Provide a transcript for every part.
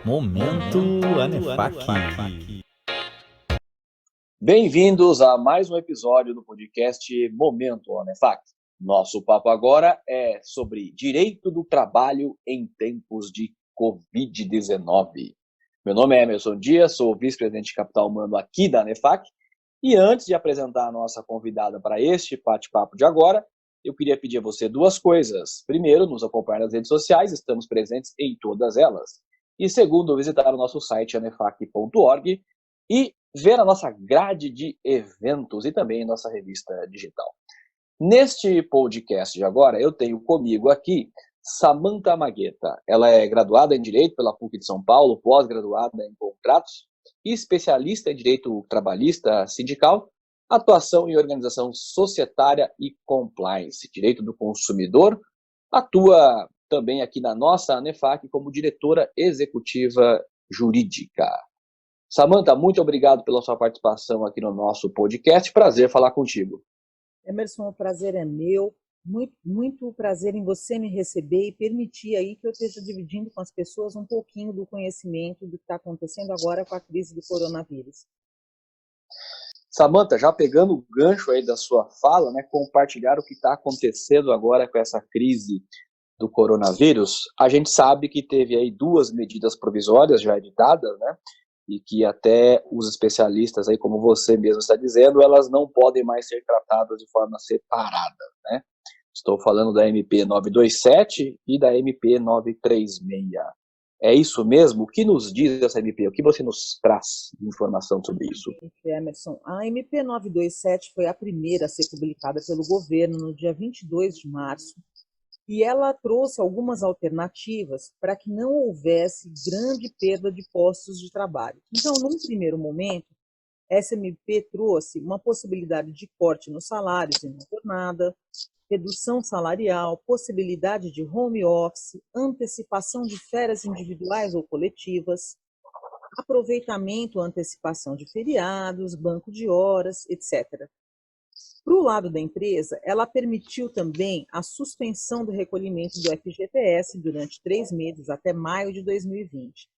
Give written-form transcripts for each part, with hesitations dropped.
Momento Anefac. Bem-vindos a mais um episódio do podcast Momento Anefac. Nosso papo agora é sobre direito do trabalho em tempos de Covid-19. Meu nome é Emerson Dias, sou vice-presidente de capital humano aqui da Anefac. E antes de apresentar a nossa convidada para este bate-papo de agora, eu queria pedir a você duas coisas. Primeiro, nos acompanhar nas redes sociais, estamos presentes em todas elas. E segundo, visitar o nosso site anefac.org e ver a nossa grade de eventos e também a nossa revista digital. Neste podcast de agora, eu tenho comigo aqui Samantha Magueta. Ela é graduada em Direito pela PUC de São Paulo, pós-graduada em Contratos e especialista em Direito Trabalhista Sindical, atuação em organização societária e compliance, Direito do Consumidor. Atua também aqui na nossa Anefac como diretora executiva jurídica. Samantha, muito obrigado pela sua participação aqui no nosso podcast. Prazer falar contigo. Emerson, o prazer é meu. Muito prazer em você me receber e permitir aí que eu esteja dividindo com as pessoas um pouquinho do conhecimento do que está acontecendo agora com a crise do coronavírus. Samantha, já pegando o gancho aí da sua fala, né, compartilhar o que está acontecendo agora com essa crise do coronavírus, a gente sabe que teve aí duas medidas provisórias já editadas, né, e que até os especialistas aí, como você mesmo está dizendo, elas não podem mais ser tratadas de forma separada, né? Estou falando da MP 927 e da MP 936. É isso mesmo? O que nos diz essa MP? O que você nos traz de informação sobre isso? Emerson, a MP 927 foi a primeira a ser publicada pelo governo no dia 22 de março e ela trouxe algumas alternativas para que não houvesse grande perda de postos de trabalho. Então, num primeiro momento, essa MP trouxe uma possibilidade de corte nos salários e na jornada, redução salarial, possibilidade de home office, antecipação de férias individuais ou coletivas, aproveitamento ou antecipação de feriados, banco de horas, etc. Para o lado da empresa, ela permitiu também a suspensão do recolhimento do FGTS durante 3 meses até maio de 2020.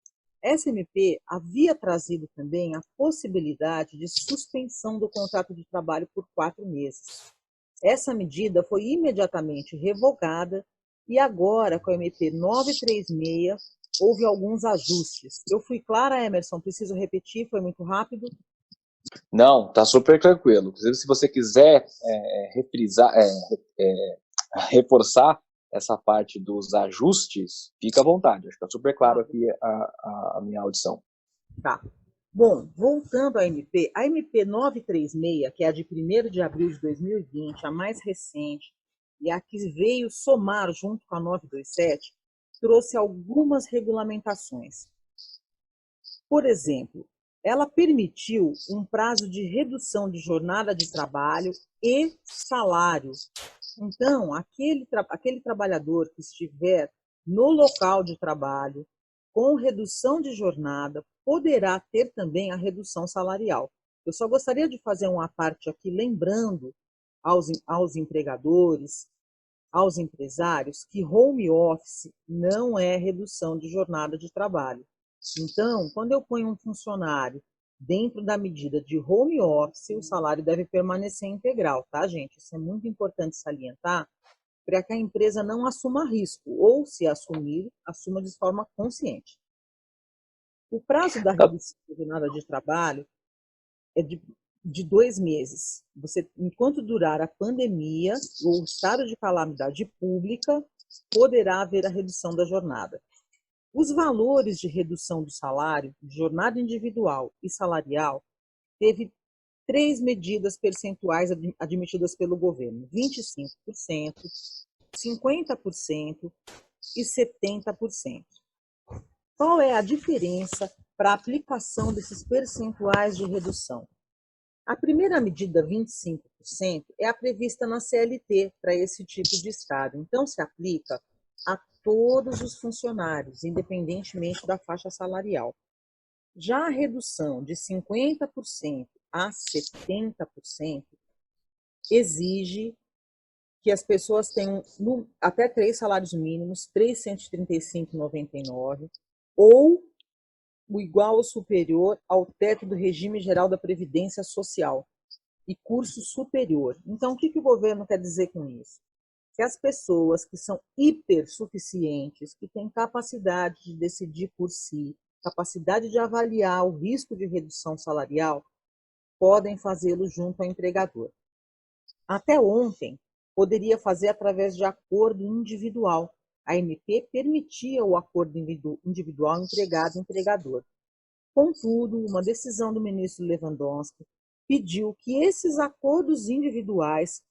Essa MP havia trazido também a possibilidade de suspensão do contrato de trabalho por 4 meses. Essa medida foi imediatamente revogada e agora, com a MP 936, houve alguns ajustes. Eu fui clara, Emerson? Preciso repetir, foi muito rápido? Não, tá super tranquilo. Inclusive, se você quiser reforçar essa parte dos ajustes, fica à vontade. Acho que está super claro aqui a minha audição. Tá. Bom, voltando à MP, a MP 936, que é a de 1º de abril de 2020, a mais recente, e a que veio somar junto com a 927, trouxe algumas regulamentações. Por exemplo, ela permitiu um prazo de redução de jornada de trabalho e salário. Então, aquele trabalhador que estiver no local de trabalho com redução de jornada poderá ter também a redução salarial. Eu só gostaria de fazer uma parte aqui, lembrando aos empregadores, aos empresários, que home office não é redução de jornada de trabalho. Então, quando eu ponho um funcionário dentro da medida de home office, o salário deve permanecer integral, tá, gente? Isso é muito importante salientar, para que a empresa não assuma risco, ou, se assumir, assuma de forma consciente. O prazo da redução de jornada de trabalho é de 2 meses. Enquanto durar a pandemia ou o estado de calamidade pública, poderá haver a redução da jornada. Os valores de redução do salário, de jornada individual e salarial, teve 3 medidas percentuais admitidas pelo governo: 25%, 50% e 70%. Qual é a diferença para a aplicação desses percentuais de redução? A primeira medida, 25%, é a prevista na CLT para esse tipo de estado. Então, se aplica a todos os funcionários, independentemente da faixa salarial. Já a redução de 50% a 70% exige que as pessoas tenham até 3 salários mínimos, 335,99, ou o igual ou superior ao teto do regime geral da Previdência Social e curso superior. Então, o que o governo quer dizer com isso? Que as pessoas que são hipersuficientes, que têm capacidade de decidir por si, capacidade de avaliar o risco de redução salarial, podem fazê-lo junto ao empregador. Até ontem, poderia fazer através de acordo individual. A MP permitia o acordo individual empregado-empregador. Contudo, uma decisão do ministro Lewandowski pediu que esses acordos individuais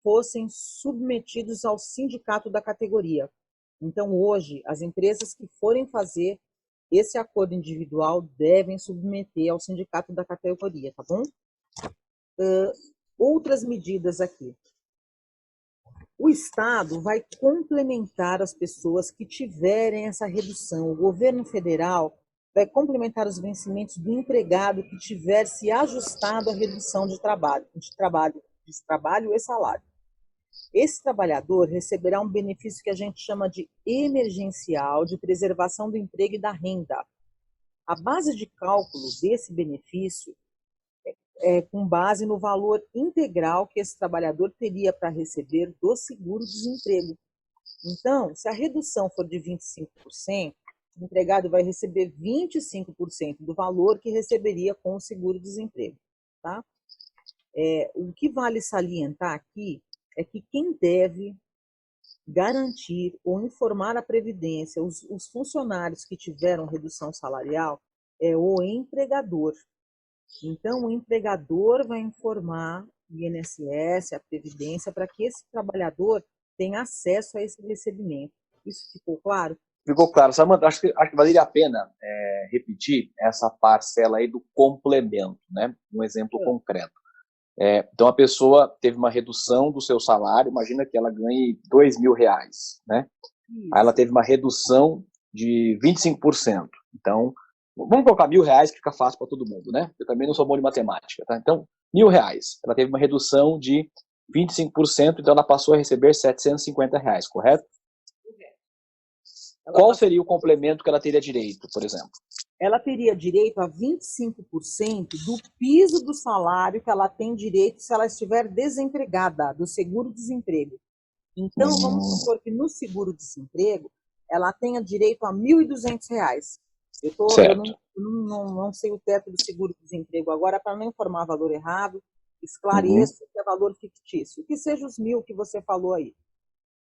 fossem submetidos ao sindicato da categoria. Então, hoje, as empresas que forem fazer esse acordo individual devem submeter ao sindicato da categoria, tá bom? Outras medidas aqui. O Estado vai complementar as pessoas que tiverem essa redução. O governo federal vai complementar os vencimentos do empregado que tiver se ajustado à redução de trabalho e salário. Esse trabalhador receberá um benefício que a gente chama de emergencial de preservação do emprego e da renda. A base de cálculo desse benefício é com base no valor integral que esse trabalhador teria para receber do seguro-desemprego. Então, se a redução for de 25%, o empregado vai receber 25% do valor que receberia com o seguro-desemprego. Tá? O que vale salientar aqui é que quem deve garantir ou informar a Previdência, os funcionários que tiveram redução salarial, é o empregador. Então, o empregador vai informar o INSS, a Previdência, para que esse trabalhador tenha acesso a esse recebimento. Isso ficou claro? Ficou claro. Samanta, acho que valeria a pena repetir essa parcela aí do complemento, né? Um exemplo concreto. Então, a pessoa teve uma redução do seu salário, imagina que ela ganhe R$2.000, né? Aí ela teve uma redução de 25%. Então, vamos colocar R$1.000 que fica fácil para todo mundo, né? Eu também não sou bom de matemática, tá? Então, R$1.000. Ela teve uma redução de 25%, então ela passou a receber R$750, correto? Qual seria o complemento que ela teria direito, por exemplo? Ela teria direito a 25% do piso do salário que ela tem direito se ela estiver desempregada, do seguro-desemprego. Então, vamos supor que no seguro-desemprego, ela tenha direito a R$1.200. Eu não sei o teto do seguro-desemprego agora, para não informar valor errado, esclareço que é valor fictício. Que seja os 1.000 que você falou aí.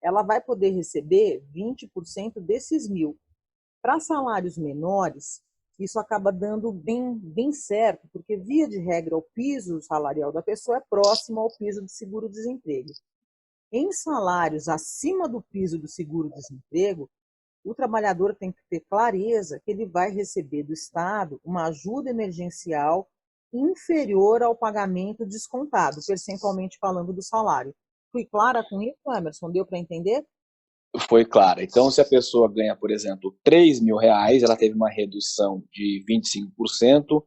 Ela vai poder receber 20% desses 1.000. Para salários menores, isso acaba dando bem certo, porque, via de regra, o piso salarial da pessoa é próximo ao piso do seguro-desemprego. Em salários acima do piso do seguro-desemprego, o trabalhador tem que ter clareza que ele vai receber do Estado uma ajuda emergencial inferior ao pagamento descontado, percentualmente falando do salário. Fui clara com isso, Emerson? Deu para entender? Foi clara. Então, se a pessoa ganha, por exemplo, R$3.000, ela teve uma redução de 25%,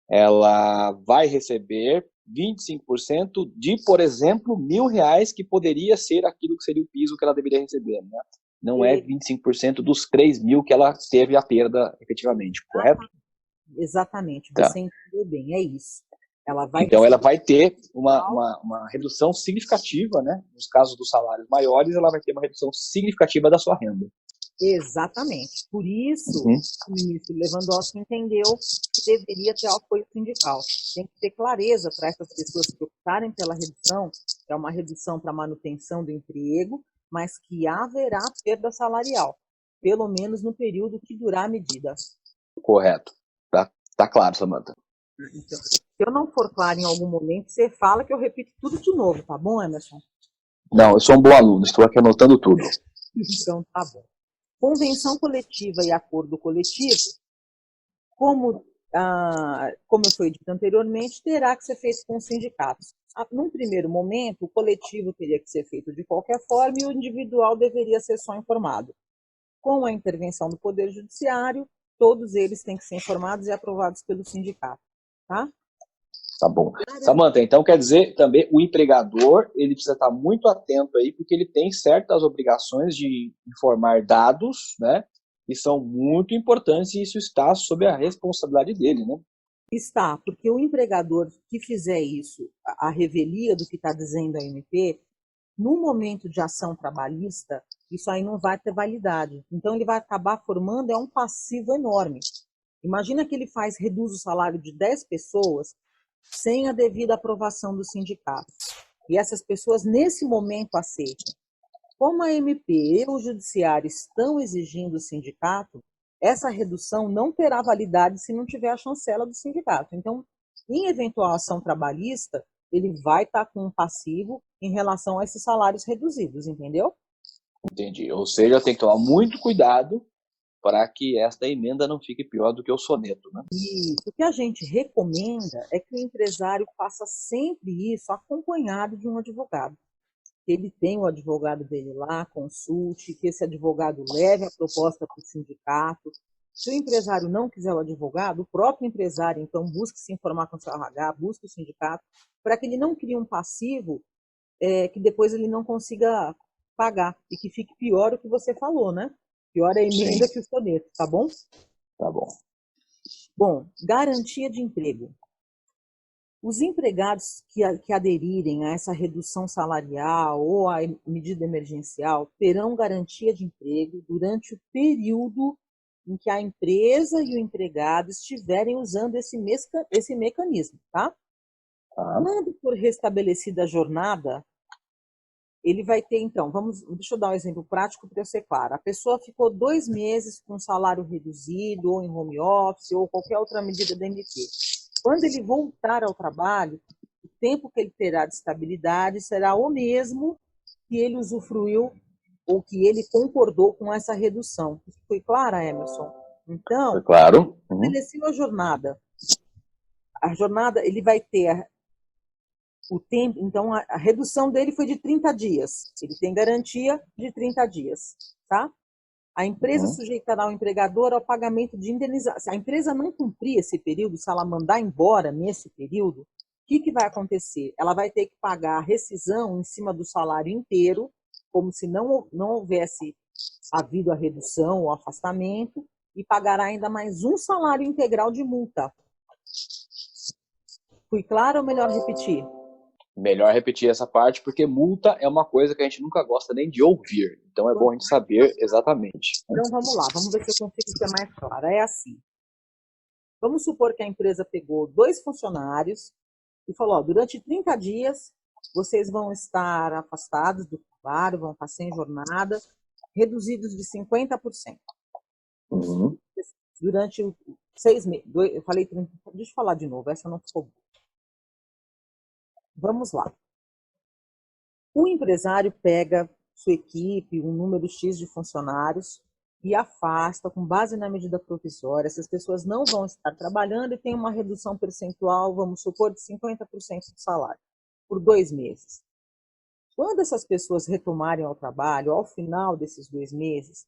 ela vai receber 25% de, por exemplo, R$1.000, que poderia ser aquilo que seria o piso que ela deveria receber, né? Não é 25% dos 3.000 que ela teve a perda efetivamente, correto? Exatamente, Tá. você entendeu bem, é isso. Ela vai ter uma redução significativa, né? Nos casos dos salários maiores, ela vai ter uma redução significativa da sua renda. Exatamente. Por isso, o ministro Lewandowski entendeu que deveria ter apoio sindical. Tem que ter clareza para essas pessoas que optarem pela redução, que é uma redução para manutenção do emprego, mas que haverá perda salarial, pelo menos no período que durar a medida. Correto. Tá claro, Samanta. Então, se eu não for claro em algum momento, você fala que eu repito tudo de novo, tá bom, Emerson? Não, eu sou um bom aluno, estou aqui anotando tudo. Então, tá bom. Convenção coletiva e acordo coletivo, como foi dito anteriormente, terá que ser feito com os sindicatos. Num primeiro momento, o coletivo teria que ser feito de qualquer forma e o individual deveria ser só informado. Com a intervenção do Poder Judiciário, todos eles têm que ser informados e aprovados pelo sindicato. Tá? Tá bom. Samanta, então quer dizer também o empregador, ele precisa estar muito atento aí, porque ele tem certas obrigações de informar dados, né? que são muito importantes e isso está sob a responsabilidade dele, né? Está, porque o empregador que fizer isso, a revelia do que está dizendo a MP, no momento de ação trabalhista, isso aí não vai ter validade. Então, ele vai acabar formando um passivo enorme. Imagina que ele reduz o salário de 10 pessoas sem a devida aprovação do sindicato. E essas pessoas, nesse momento, aceitam. Como a MP e o Judiciário estão exigindo o sindicato, essa redução não terá validade se não tiver a chancela do sindicato. Então, em eventual ação trabalhista, ele vai estar com um passivo em relação a esses salários reduzidos, entendeu? Entendi. Ou seja, tem que tomar muito cuidado para que esta emenda não fique pior do que o soneto, né? E o que a gente recomenda é que o empresário faça sempre isso acompanhado de um advogado. Que ele tem o advogado dele lá, consulte, que esse advogado leve a proposta para o sindicato. Se o empresário não quiser o advogado, o próprio empresário, então, busque se informar com o seu RH, busque o sindicato, para que ele não crie um passivo que depois ele não consiga pagar e que fique pior o que você falou, né? Pior a emenda Sim. que o soneto, tá bom? Tá bom. Bom, garantia de emprego. Os empregados que aderirem a essa redução salarial ou à medida emergencial terão garantia de emprego durante o período em que a empresa e o empregado estiverem usando esse mecanismo, tá? Tá. Quando for restabelecida a jornada, ele vai ter, então, deixa eu dar um exemplo prático para eu ser claro. A pessoa ficou 2 meses com salário reduzido, ou em home office, ou qualquer outra medida da MP. Quando ele voltar ao trabalho, o tempo que ele terá de estabilidade será o mesmo que ele usufruiu ou que ele concordou com essa redução. Isso foi claro, Emerson? Foi Então, claro. estabeleceu a jornada. A jornada, ele vai ter o tempo, então a redução dele foi de 30 dias. Ele tem garantia de 30 dias, tá? A empresa sujeitará o empregador ao pagamento de indenização. Se a empresa não cumprir esse período, se ela mandar embora nesse período, o que vai acontecer? Ela vai ter que pagar a rescisão em cima do salário inteiro, como se não houvesse havido a redução ou afastamento, e pagará ainda mais um salário integral de multa. Fui claro ou melhor repetir? Melhor repetir essa parte, porque multa é uma coisa que a gente nunca gosta nem de ouvir. Então é bom a gente saber exatamente. Então vamos lá, vamos ver se eu consigo ser mais clara. É assim. Vamos supor que a empresa pegou 2 funcionários e falou, ó, durante 30 dias vocês vão estar afastados do trabalho, vão estar sem jornada, reduzidos de 50%. Uhum. Durante 6 meses. Eu falei 30, deixa eu falar de novo, essa não ficou boa. Vamos lá. O empresário pega sua equipe, um número X de funcionários, e afasta com base na medida provisória. Essas pessoas não vão estar trabalhando e tem uma redução percentual, vamos supor, de 50% do salário, por 2 meses. Quando essas pessoas retomarem ao trabalho, ao final desses 2 meses,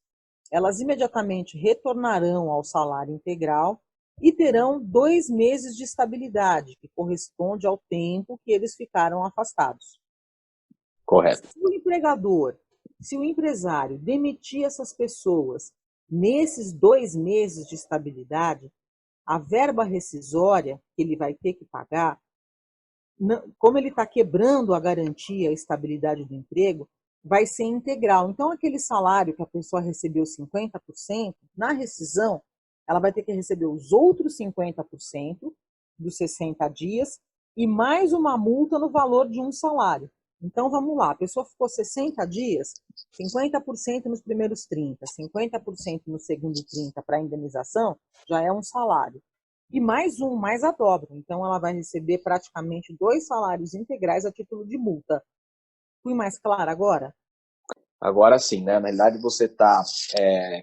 elas imediatamente retornarão ao salário integral e terão 2 meses de estabilidade, que corresponde ao tempo que eles ficaram afastados. Correto. Se o empresário demitir essas pessoas nesses 2 meses de estabilidade, a verba rescisória que ele vai ter que pagar, como ele está quebrando a garantia, a estabilidade do emprego, vai ser integral. Então, aquele salário que a pessoa recebeu 50%, na rescisão, ela vai ter que receber os outros 50% dos 60 dias e mais uma multa no valor de um salário. Então, vamos lá, a pessoa ficou 60 dias, 50% nos primeiros 30, 50% no segundo 30 para indenização, já é um salário. E mais a dobra. Então, ela vai receber praticamente 2 salários integrais a título de multa. Fui mais clara agora? Agora sim, né? Na realidade, você está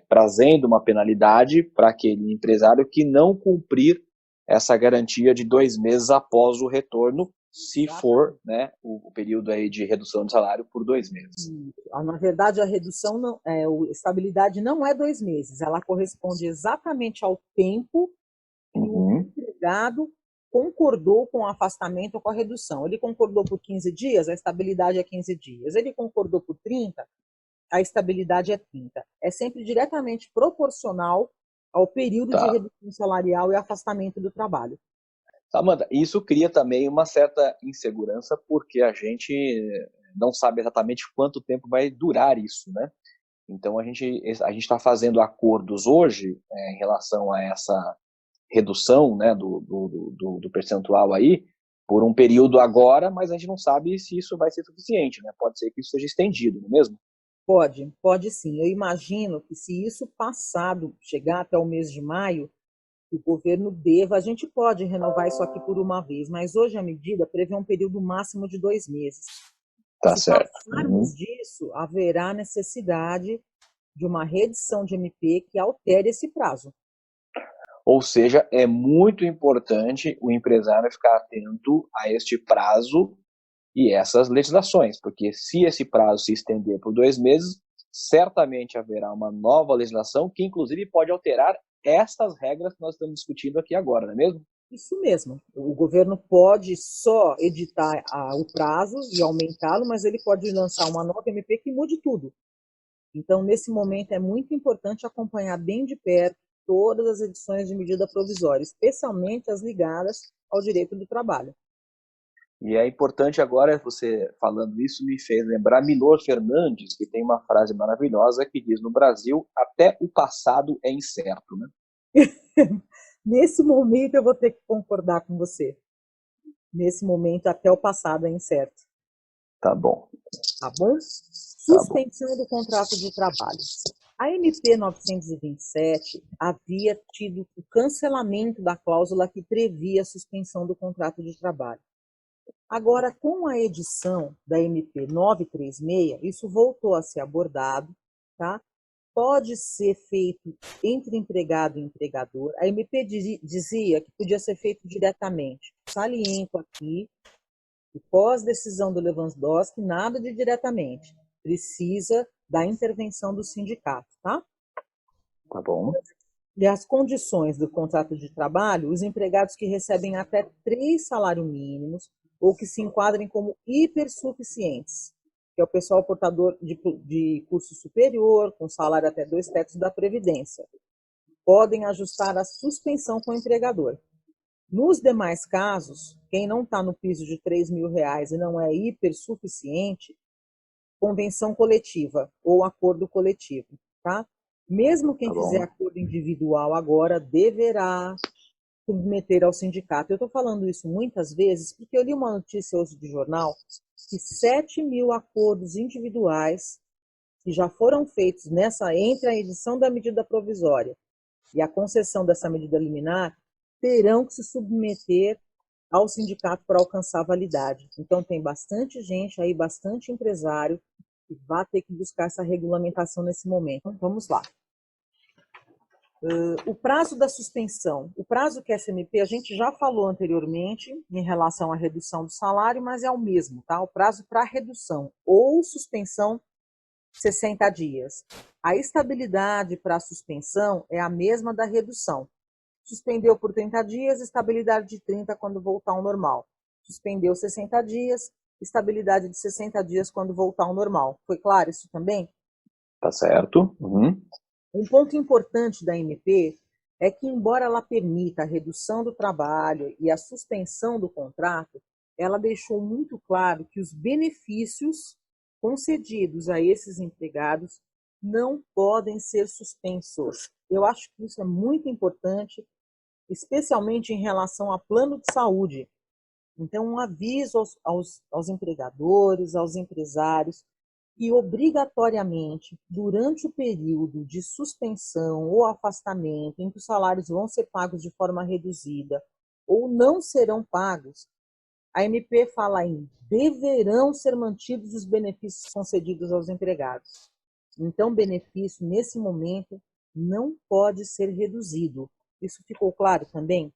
trazendo uma penalidade para aquele empresário que não cumprir essa garantia de 2 meses após o retorno, se for, né, o período aí de redução de salário por 2 meses. Na verdade, a redução, estabilidade não é 2 meses, ela corresponde exatamente ao tempo que o empregado concordou com o afastamento ou com a redução. Ele concordou por 15 dias, a estabilidade é 15 dias. Ele concordou por 30, a estabilidade é 30. É sempre diretamente proporcional ao período de Tá. redução salarial e afastamento do trabalho. Amanda, isso cria também uma certa insegurança, porque a gente não sabe exatamente quanto tempo vai durar isso, né? Então, a gente está fazendo acordos hoje em relação a essa redução, né, do percentual aí, por um período agora, mas a gente não sabe se isso vai ser suficiente, né? Pode ser que isso seja estendido, não é mesmo? Pode sim. Eu imagino que se isso passado, chegar até o mês de maio, o governo deva, a gente pode renovar isso aqui por uma vez, mas hoje a medida prevê um período máximo de 2 meses. Tá Se certo. passarmos disso, haverá necessidade de uma reedição de MP que altere esse prazo. Ou seja, é muito importante o empresário ficar atento a este prazo e essas legislações, porque se esse prazo se estender por 2 meses, certamente haverá uma nova legislação que, inclusive, pode alterar estas regras que nós estamos discutindo aqui agora, não é mesmo? Isso mesmo. O governo pode só editar o prazo e aumentá-lo, mas ele pode lançar uma nova MP que mude tudo. Então, nesse momento, é muito importante acompanhar bem de perto todas as edições de medida provisória, especialmente as ligadas ao direito do trabalho. E é importante agora, você falando isso, me fez lembrar Milor Fernandes, que tem uma frase maravilhosa que diz: no Brasil, até o passado é incerto, né? Nesse momento, eu vou ter que concordar com você. Nesse momento, até o passado é incerto. Tá bom. Tá bom? Tá bom. Suspensão do contrato de trabalho. A MP 927 havia tido o cancelamento da cláusula que previa a suspensão do contrato de trabalho. Agora, com a edição da MP 936, isso voltou a ser abordado, tá? Pode ser feito entre empregado e empregador. A MP dizia que podia ser feito diretamente. Saliento aqui, que pós-decisão do Lewandowski, nada de diretamente. Precisa da intervenção do sindicato, tá? Tá bom. E as condições do contrato de trabalho, os empregados que recebem até 3 salários mínimos ou que se enquadrem como hipersuficientes, que é o pessoal portador de curso superior, com salário até 2 terços da Previdência, podem ajustar a suspensão com o empregador. Nos demais casos, quem não está no piso de R$ 3.000 e não é hipersuficiente, convenção coletiva ou acordo coletivo, tá? Mesmo quem Tá fizer bom. acordo individual agora deverá submeter ao sindicato. Eu estou falando isso muitas vezes porque eu li uma notícia hoje de jornal que 7.000 acordos individuais que já foram feitos entre a edição da medida provisória e a concessão dessa medida liminar terão que se submeter ao sindicato para alcançar a validade. Então tem bastante gente aí, bastante empresário que vai ter que buscar essa regulamentação nesse momento. Então, vamos lá. O prazo da suspensão. O prazo que é SMP, a gente já falou anteriormente em relação à redução do salário, mas é o mesmo, tá? O prazo para redução ou suspensão, 60 dias. A estabilidade para a suspensão é a mesma da redução. Suspendeu por 30 dias, estabilidade de 30 quando voltar ao normal. Suspendeu 60 dias, estabilidade de 60 dias quando voltar ao normal. Foi claro isso também? Tá certo. Uhum. Um ponto importante da MP é que, embora ela permita a redução do trabalho e a suspensão do contrato, ela deixou muito claro que os benefícios concedidos a esses empregados não podem ser suspensos. Eu acho que isso é muito importante, especialmente em relação a plano de saúde. Então, um aviso aos empregadores, aos empresários, que obrigatoriamente, durante o período de suspensão ou afastamento, em que os salários vão ser pagos de forma reduzida ou não serão pagos, a MP fala em deverão ser mantidos os benefícios concedidos aos empregados. Então, benefício, nesse momento, não pode ser reduzido. Isso ficou claro também?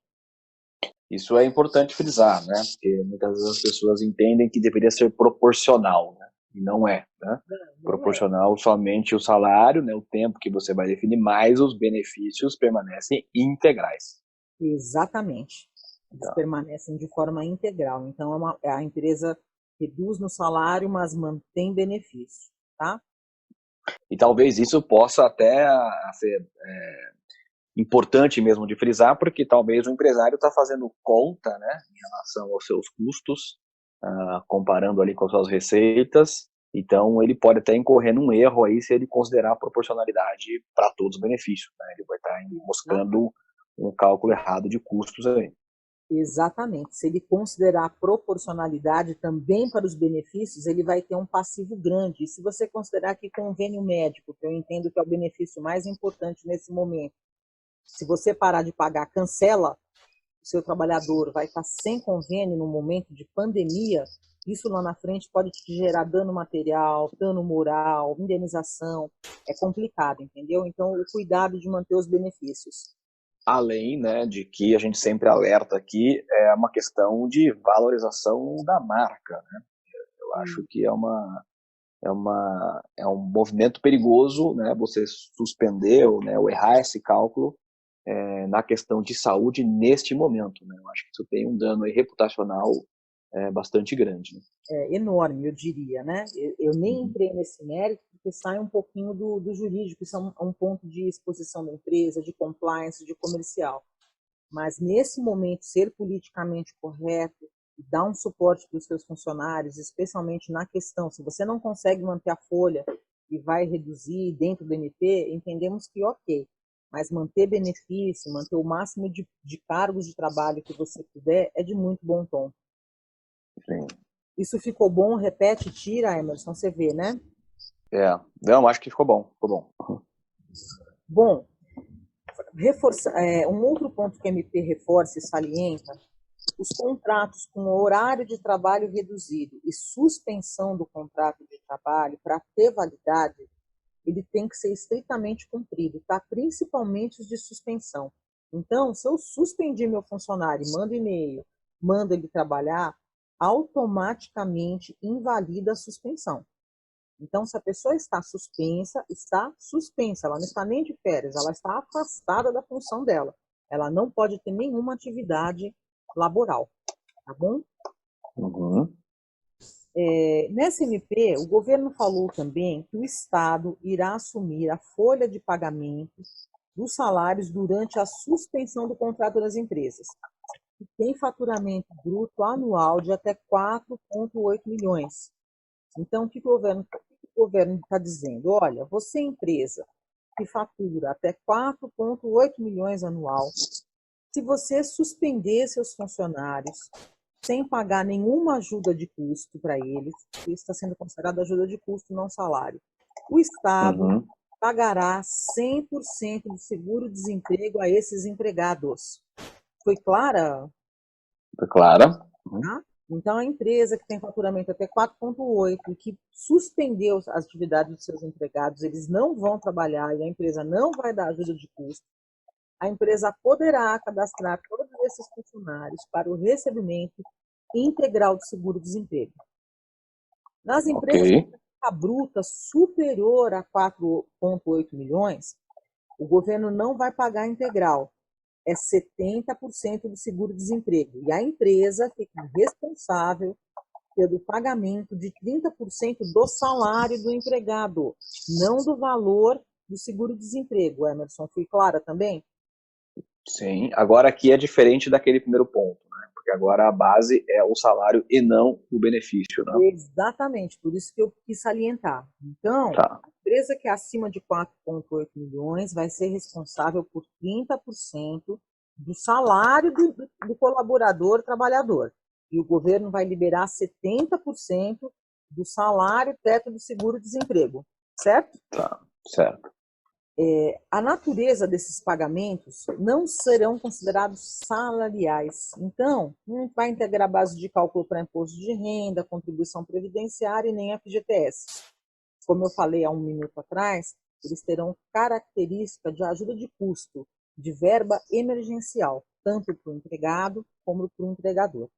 Isso é importante frisar, né? Porque muitas vezes as pessoas entendem que deveria ser proporcional, né? E não é, né? Não Proporcional somente o salário, né? O tempo que você vai definir, mais os benefícios permanecem integrais. Exatamente. Eles Tá. permanecem de forma integral. Então, a empresa reduz no salário, mas mantém benefício, tá? E talvez isso possa até ser importante mesmo de frisar, porque talvez o empresário está fazendo conta, né, em relação aos seus custos, comparando ali com as suas receitas, então ele pode até incorrer num erro aí se ele considerar a proporcionalidade para todos os benefícios, né? Ele vai estar buscando um cálculo errado de custos aí. Exatamente. Se ele considerar a proporcionalidade também para os benefícios, ele vai ter um passivo grande. E se você considerar que convênio médico, que eu entendo que é o benefício mais importante nesse momento, se você parar de pagar, cancela, o seu trabalhador vai estar sem convênio no momento de pandemia, isso lá na frente pode te gerar dano material, dano moral, indenização. É complicado, entendeu? Então, o cuidado de manter os benefícios. Além, né, de que a gente sempre alerta aqui, é uma questão de valorização da marca, né? Eu acho que é um movimento perigoso, né, você suspender ou errar esse cálculo na questão de saúde neste momento, né? Eu acho que isso tem um dano aí reputacional bastante grande, né? Enorme, eu diria, né? Eu nem entrei nesse mérito porque sai um pouquinho do jurídico, isso é um ponto de exposição da empresa, de compliance, de comercial. Mas nesse momento, ser politicamente correto e dar um suporte para os seus funcionários, especialmente na questão, se você não consegue manter a folha e vai reduzir dentro do MP, entendemos que ok, mas manter benefício, manter o máximo de cargos de trabalho que você puder, é de muito bom tom. Sim. Isso ficou bom? Repete, tira, Emerson, você vê, né? Não, acho que ficou bom, ficou bom. Bom, um outro ponto que a MP reforça e salienta, os contratos com horário de trabalho reduzido e suspensão do contrato de trabalho, para ter validade, ele tem que ser estritamente cumprido, tá? Principalmente os de suspensão. Então, se eu suspendi meu funcionário, mando e-mail, mando ele trabalhar, automaticamente invalida a suspensão. Então, se a pessoa está suspensa, ela não está nem de férias, ela está afastada da função dela. Ela não pode ter nenhuma atividade laboral, tá bom? Uhum. Nessa MP, o governo falou também que o Estado irá assumir a folha de pagamento dos salários durante a suspensão do contrato das empresas, que tem faturamento bruto anual de até 4,8 milhões. Então, o que o governo está dizendo? Olha, você empresa que fatura até 4,8 milhões anual, se você suspender seus funcionários sem pagar nenhuma ajuda de custo para eles, isso está sendo considerado ajuda de custo, não salário, o Estado pagará 100% do seguro-desemprego a esses empregados. Foi clara? Foi clara. Tá? Então, a empresa que tem faturamento até 4,8 e que suspendeu as atividades dos seus empregados, eles não vão trabalhar e a empresa não vai dar ajuda de custo, a empresa poderá cadastrar todos esses funcionários para o recebimento integral do seguro-desemprego. Nas empresas com a bruta superior a 4,8 milhões, o governo não vai pagar integral, é 70% do seguro-desemprego. E a empresa fica responsável pelo pagamento de 30% do salário do empregado, não do valor do seguro-desemprego. Emerson, fui clara também? Sim, agora aqui é diferente daquele primeiro ponto, né? Porque agora a base é o salário e não o benefício, né? Exatamente, por isso que eu quis salientar. Então, Tá. a empresa que é acima de 4,8 milhões vai ser responsável por 30% do salário do colaborador trabalhador. E o governo vai liberar 70% do salário teto do seguro-desemprego, certo? Tá, certo. A natureza desses pagamentos não serão considerados salariais. Então, não vai integrar base de cálculo para imposto de renda, contribuição previdenciária e nem FGTS. Como eu falei há um minuto atrás, eles terão característica de ajuda de custo, de verba emergencial, tanto para o empregado como para o empregador.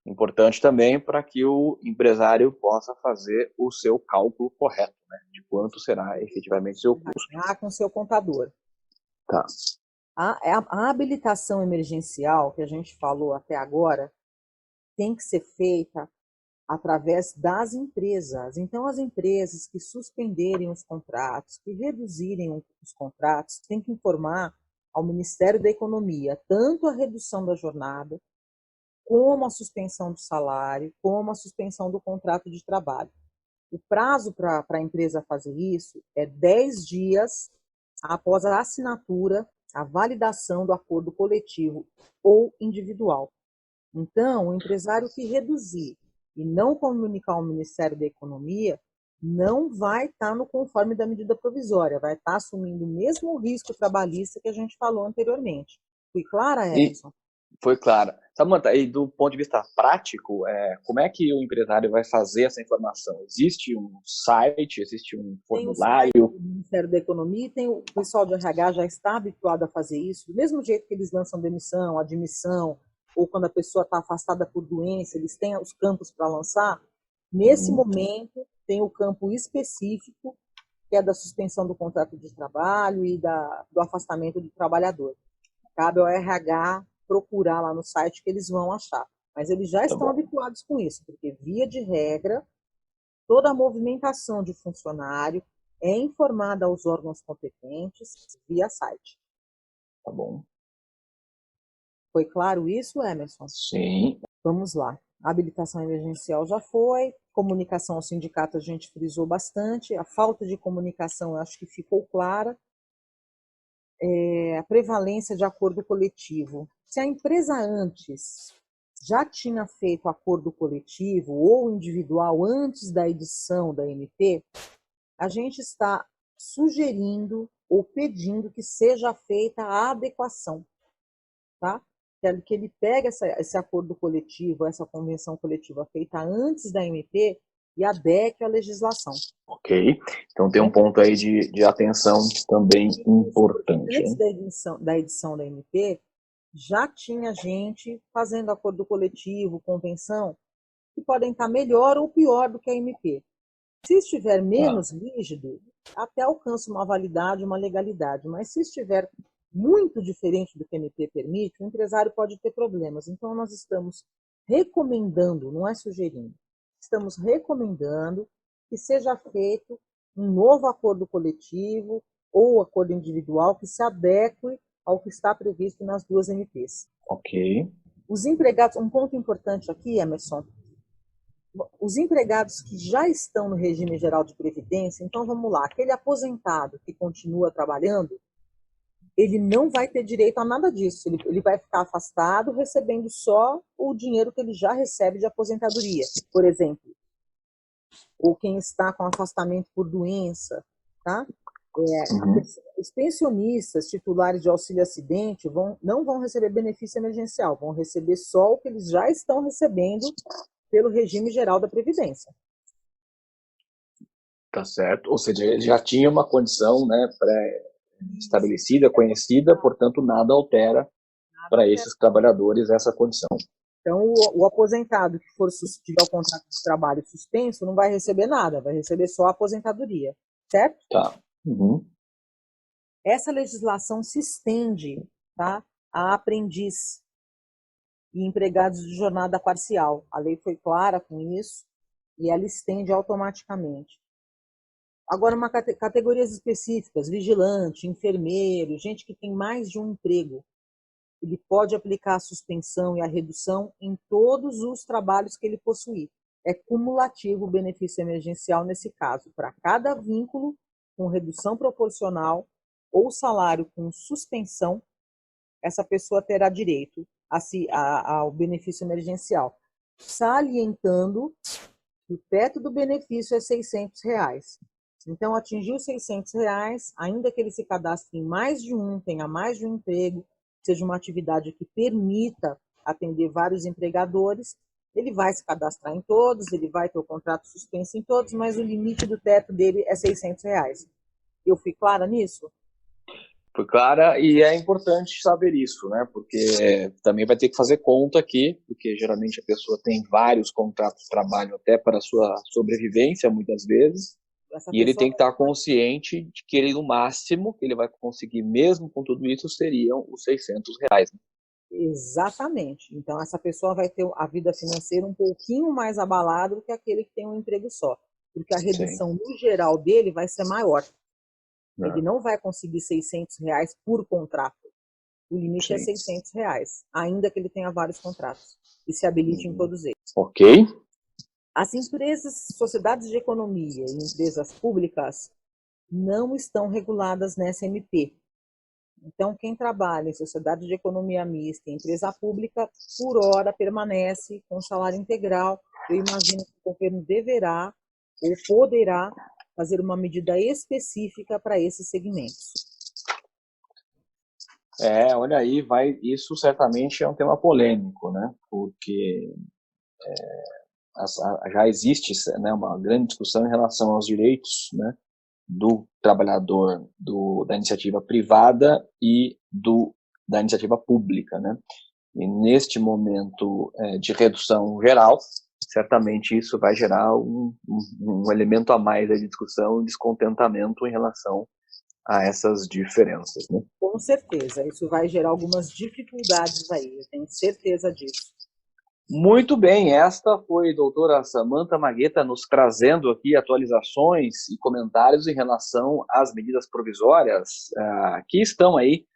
Importante também para que o empresário possa fazer o seu cálculo correto, né? De quanto será efetivamente o seu custo. Com seu contador. Tá. A habilitação emergencial que a gente falou até agora tem que ser feita através das empresas. Então, as empresas que suspenderem os contratos, que reduzirem os contratos, têm que informar ao Ministério da Economia tanto a redução da jornada, como a suspensão do salário, como a suspensão do contrato de trabalho. O prazo para a empresa fazer isso é 10 dias após a assinatura, a validação do acordo coletivo ou individual. Então, o empresário que reduzir e não comunicar ao Ministério da Economia não vai estar no conforme da medida provisória, vai estar assumindo o mesmo risco trabalhista que a gente falou anteriormente. Fui clara, Emerson? Foi claro. Samanta, e do ponto de vista prático, como é que o empresário vai fazer essa informação? Existe um site, existe um formulário? Tem o site do Ministério da Economia, tem o pessoal de RH já está habituado a fazer isso, do mesmo jeito que eles lançam demissão, admissão, ou quando a pessoa está afastada por doença, eles têm os campos para lançar. Nesse momento, tem o campo específico, que é da suspensão do contrato de trabalho e do afastamento do trabalhador. Cabe ao RH procurar lá no site que eles vão achar. Mas eles já estão habituados com isso, porque, via de regra, toda a movimentação de funcionário é informada aos órgãos competentes via site. Tá bom. Foi claro isso, Emerson? Sim. Vamos lá. A habilitação emergencial já foi, comunicação ao sindicato a gente frisou bastante, a falta de comunicação eu acho que ficou clara, a prevalência de acordo coletivo. Se a empresa antes já tinha feito acordo coletivo ou individual antes da edição da MP, a gente está sugerindo ou pedindo que seja feita a adequação, tá? Que ele pegue esse acordo coletivo, essa convenção coletiva feita antes da MP e adeque à legislação. Ok. Então tem um ponto aí de atenção também importante. Antes da edição da MP, já tinha gente fazendo acordo coletivo, convenção, que podem estar melhor ou pior do que a MP. Se estiver menos rígido, até alcança uma validade, uma legalidade, mas se estiver muito diferente do que a MP permite, o empresário pode ter problemas. Então, nós estamos recomendando, não é sugerindo, estamos recomendando que seja feito um novo acordo coletivo ou acordo individual que se adeque ao que está previsto nas duas MPs. Ok. Os empregados, um ponto importante aqui, Emerson, os empregados que já estão no regime geral de previdência, então vamos lá, aquele aposentado que continua trabalhando, ele não vai ter direito a nada disso, ele vai ficar afastado recebendo só o dinheiro que ele já recebe de aposentadoria, por exemplo, ou quem está com afastamento por doença, tá? Os pensionistas titulares de auxílio-acidente não vão receber benefício emergencial, vão receber só o que eles já estão recebendo pelo regime geral da Previdência. Tá certo. Ou seja, ele já tinha uma condição, né, pré-estabelecida, conhecida, portanto, nada altera para esses trabalhadores essa condição. Então, o aposentado que tiver o contrato de trabalho suspenso não vai receber nada, vai receber só a aposentadoria, certo? Tá. Uhum. Essa legislação se estende, tá, a aprendiz e empregados de jornada parcial. A lei foi clara com isso e ela estende automaticamente. Agora, categorias específicas, vigilante, enfermeiro, gente que tem mais de um emprego, ele pode aplicar a suspensão e a redução em todos os trabalhos que ele possuir. É cumulativo o benefício emergencial nesse caso. Para cada vínculo com redução proporcional ou salário com suspensão, essa pessoa terá direito ao benefício emergencial. Salientando que o teto do benefício é R$600. Então, atingiu R$600, ainda que ele se cadastre em mais de um, tenha mais de um emprego, seja uma atividade que permita atender vários empregadores, ele vai se cadastrar em todos, ele vai ter o contrato suspenso em todos, mas o limite do teto dele é R$600. Eu fui clara nisso? Foi clara, e é importante saber isso, né? Porque também vai ter que fazer conta aqui, porque geralmente a pessoa tem vários contratos de trabalho até para a sua sobrevivência, muitas vezes, e ele tem que estar consciente de que ele, no máximo, que ele vai conseguir, mesmo com tudo isso, seriam os R$600. Né? Exatamente. Então, essa pessoa vai ter a vida financeira um pouquinho mais abalada do que aquele que tem um emprego só, porque a Sim. redução no geral dele vai ser maior. Ele É, não vai conseguir R$ 600 por contrato. O limite é sim. R$ 600, ainda que ele tenha vários contratos e se habilite em todos eles. Ok. As empresas, sociedades de economia e empresas públicas não estão reguladas nessa MP. Então, quem trabalha em sociedade de economia mista e empresa pública, por hora, permanece com salário integral. Eu imagino que o governo deverá ou poderá fazer uma medida específica para esses segmentos. Olha aí, isso certamente é um tema polêmico, né? Porque já existe, né, uma grande discussão em relação aos direitos, né, do trabalhador da iniciativa privada e da iniciativa pública, né? E neste momento de redução geral, certamente isso vai gerar um elemento a mais de discussão e descontentamento em relação a essas diferenças, né? Com certeza, isso vai gerar algumas dificuldades aí, eu tenho certeza disso. Muito bem, esta foi a doutora Samantha Magueta nos trazendo aqui atualizações e comentários em relação às medidas provisórias que estão aí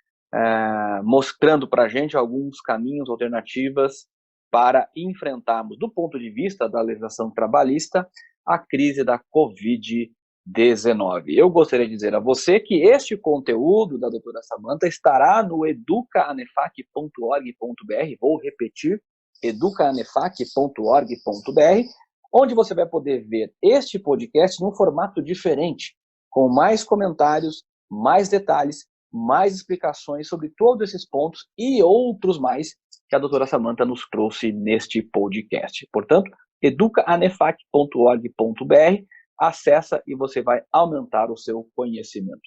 mostrando para a gente alguns caminhos, alternativas para enfrentarmos, do ponto de vista da legislação trabalhista, a crise da Covid-19. Eu gostaria de dizer a você que este conteúdo da doutora Samantha estará no educaanefak.org.br, vou repetir, educaanefak.org.br, onde você vai poder ver este podcast num formato diferente, com mais comentários, mais detalhes, mais explicações sobre todos esses pontos e outros mais que a doutora Samantha nos trouxe neste podcast. Portanto, educaanefak.org.br, acessa e você vai aumentar o seu conhecimento.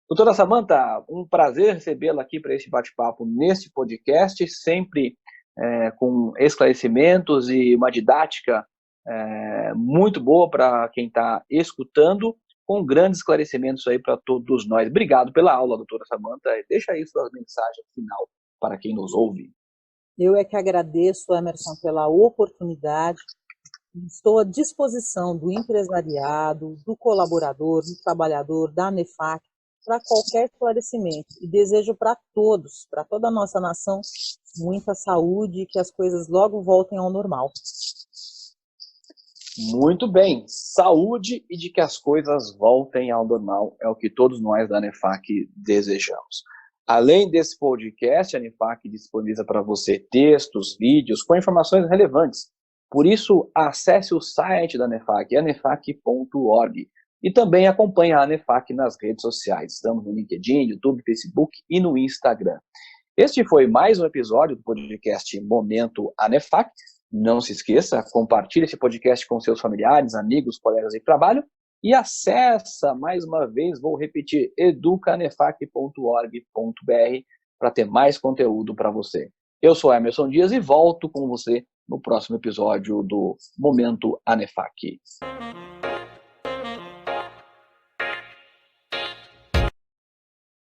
Doutora Samantha, um prazer recebê-la aqui para esse bate-papo nesse podcast, sempre com esclarecimentos e uma didática muito boa para quem está escutando, com grandes esclarecimentos aí para todos nós. Obrigado pela aula, doutora Samantha. Deixa aí sua mensagem final para quem nos ouve. Eu é que agradeço, Emerson, pela oportunidade. Estou à disposição do empresariado, do colaborador, do trabalhador, da ANEFAC, para qualquer esclarecimento. E desejo para todos, para toda a nossa nação, muita saúde e que as coisas logo voltem ao normal. Muito bem, saúde e de que as coisas voltem ao normal é o que todos nós da ANEFAC desejamos. Além desse podcast, a ANEFAC disponibiliza para você textos, vídeos com informações relevantes. Por isso, acesse o site da ANEFAC, anefac.org, e também acompanhe a ANEFAC nas redes sociais. Estamos no LinkedIn, YouTube, Facebook e no Instagram. Este foi mais um episódio do podcast Momento ANEFAC. Não se esqueça, compartilhe esse podcast com seus familiares, amigos, colegas de trabalho e acessa, mais uma vez, vou repetir, educaanefak.org.br para ter mais conteúdo para você. Eu sou Emerson Dias e volto com você no próximo episódio do Momento ANEFAC.